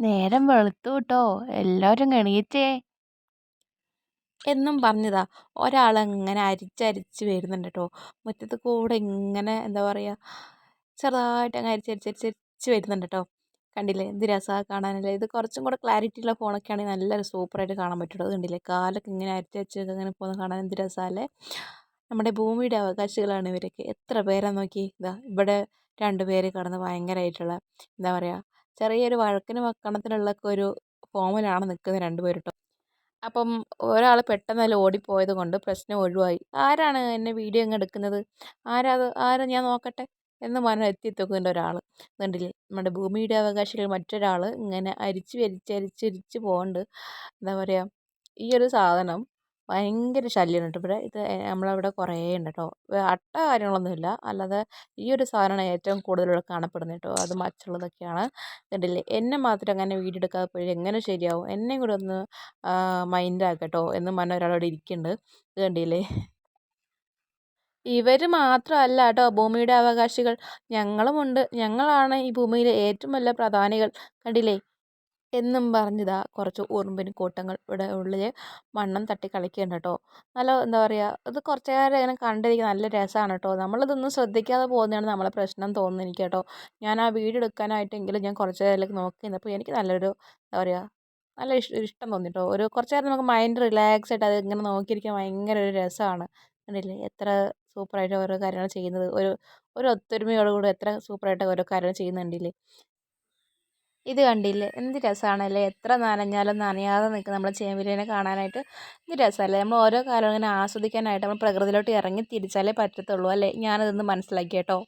നേരം വെളുത്തു ട്ടോ. എല്ലാവരും എണീറ്റേ എന്നും പറഞ്ഞതാ ഒരാളങ്ങനെ അരിച്ചരിച്ച് വരുന്നുണ്ട് കേട്ടോ. മുറ്റത്ത് കൂടെ ഇങ്ങനെ എന്താ പറയുക, ചെറുതായിട്ട് അങ്ങ് അരിച്ചരിച്ചരിച്ചരിച്ച് വരുന്നുണ്ട് കേട്ടോ. കണ്ടില്ലേ എന്ത് രസമാണ് കാണാനല്ലേ. ഇത് കുറച്ചും കൂടെ ക്ലാരിറ്റി ഉള്ള ഫോണൊക്കെ ആണെങ്കിൽ നല്ല സൂപ്പറായിട്ട് കാണാൻ പറ്റുള്ളൂ. അത് കണ്ടില്ലേ കാലൊക്കെ ഇങ്ങനെ അരിച്ചരിച്ചൊക്കെ ഇങ്ങനെ പോകുന്ന കാണാൻ എന്ത് രസമല്ലേ. നമ്മുടെ ഭൂമിയുടെ അവകാശികളാണ് ഇവരൊക്കെ. എത്ര പേരാ നോക്കി. ഇതാ ഇവിടെ രണ്ടുപേര് കടന്ന് ഭയങ്കരമായിട്ടുള്ള എന്താ പറയുക, ചെറിയൊരു വഴക്കിന് വക്കണത്തിനുള്ളൊക്കെ ഒരു ഫോമിലാണ് നിൽക്കുന്നത് രണ്ടുപേരും ട്ടോ. അപ്പം ഒരാൾ പെട്ടെന്ന് അതിൽ ഓടിപ്പോയത് കൊണ്ട് പ്രശ്നം ഒഴിവായി. ആരാണ് എന്നെ വീഡിയോ അങ്ങ് എടുക്കുന്നത്, ആരാ ഞാൻ നോക്കട്ടെ എന്ന് പറഞ്ഞ് എത്തിയെത്തുന്നുണ്ട് ഒരാൾ. കണ്ടില്ലേ നമ്മുടെ ഭൂമിയുടെ അവകാശികൾ മറ്റൊരാൾ ഇങ്ങനെ അരിച്ച് പോകുന്നുണ്ട്. എന്താ പറയുക, ഈ ഒരു സാധനം ഭയങ്കര ശല്യമാണ് കേട്ടോ ഇവിടെ. ഇത് നമ്മളവിടെ കുറേ ഉണ്ട് കേട്ടോ. അട്ട കാര്യങ്ങളൊന്നുമില്ല, അല്ലാതെ ഈ ഒരു സാധനമാണ് ഏറ്റവും കൂടുതൽ ഇവിടെ കാണപ്പെടുന്നത് കേട്ടോ. അത് മറ്റുള്ളതൊക്കെയാണ്. കണ്ടില്ലേ എന്നെ മാത്രം അങ്ങനെ വീഡിയോ എടുക്കാതെ പോയി എങ്ങനെ ശരിയാവും, എന്നെയും കൂടെ ഒന്ന് മൈൻഡാക്കട്ടോ എന്ന് പറഞ്ഞ ഒരാളവിടെ ഇരിക്കുന്നുണ്ട്. ഇത് കണ്ടില്ലേ. ഇവർ മാത്രമല്ല കേട്ടോ ഭൂമിയുടെ അവകാശികൾ, ഞങ്ങളുമുണ്ട്. ഞങ്ങളാണ് ഈ ഭൂമിയിലെ ഏറ്റവും വലിയ പ്രധാനികൾ. കണ്ടില്ലേ എന്നും പറഞ്ഞിതാ കുറച്ച് ഉറുമ്പിന് കൂട്ടങ്ങൾ ഇവിടെ ഉള്ളിൽ മണ്ണും തട്ടി കളിക്കുന്നുണ്ട് കേട്ടോ. നല്ല എന്താ പറയുക, ഇത് കുറച്ച് നേരം ഇങ്ങനെ കണ്ടിരിക്കാൻ നല്ല രസമാണ് കേട്ടോ. നമ്മളിതൊന്നും ശ്രദ്ധിക്കാതെ പോകുന്നതാണ് നമ്മളെ പ്രശ്നം തോന്നുന്നു എനിക്ക് കേട്ടോ. ഞാൻ ആ വീഡിയോ എടുക്കാനായിട്ടെങ്കിലും ഞാൻ കുറച്ച് നേരം നോക്കി നിന്നപ്പോൾ എനിക്ക് നല്ലൊരു എന്താ പറയുക, നല്ല ഇഷ്ടം തോന്നി കേട്ടോ. ഒരു കുറച്ച് നേരം നമുക്ക് മൈൻഡ് റിലാക്സ് ആയിട്ട് അത് ഇങ്ങനെ നോക്കിയിരിക്കാൻ ഭയങ്കര ഒരു രസമാണ്. കണ്ടില്ലേ എത്ര സൂപ്പറായിട്ട് ഓരോ കാര്യങ്ങൾ ചെയ്യുന്നത്. ഒരു ഒരു ഒത്തൊരുമയോടുകൂടി എത്ര സൂപ്പറായിട്ട് ഓരോ കാര്യങ്ങൾ ചെയ്യുന്നുണ്ടില്ലേ. ഇത് കണ്ടില്ലേ എന്ത് രസമാണല്ലേ. എത്ര നനഞ്ഞാലും നനയാതെ നിൽക്കുന്ന നമ്മളെ ചേമ്പീലിനെ കാണാനായിട്ട് എന്ത് രസമല്ലേ. നമ്മൾ ഓരോ കാലം ഇങ്ങനെ ആസ്വദിക്കാനായിട്ട് നമ്മൾ പ്രകൃതിയിലോട്ട് ഇറങ്ങി തിരിച്ചാലേ പറ്റത്തുള്ളൂ അല്ലേ. ഞാനതൊന്ന് മനസ്സിലാക്കി കേട്ടോ.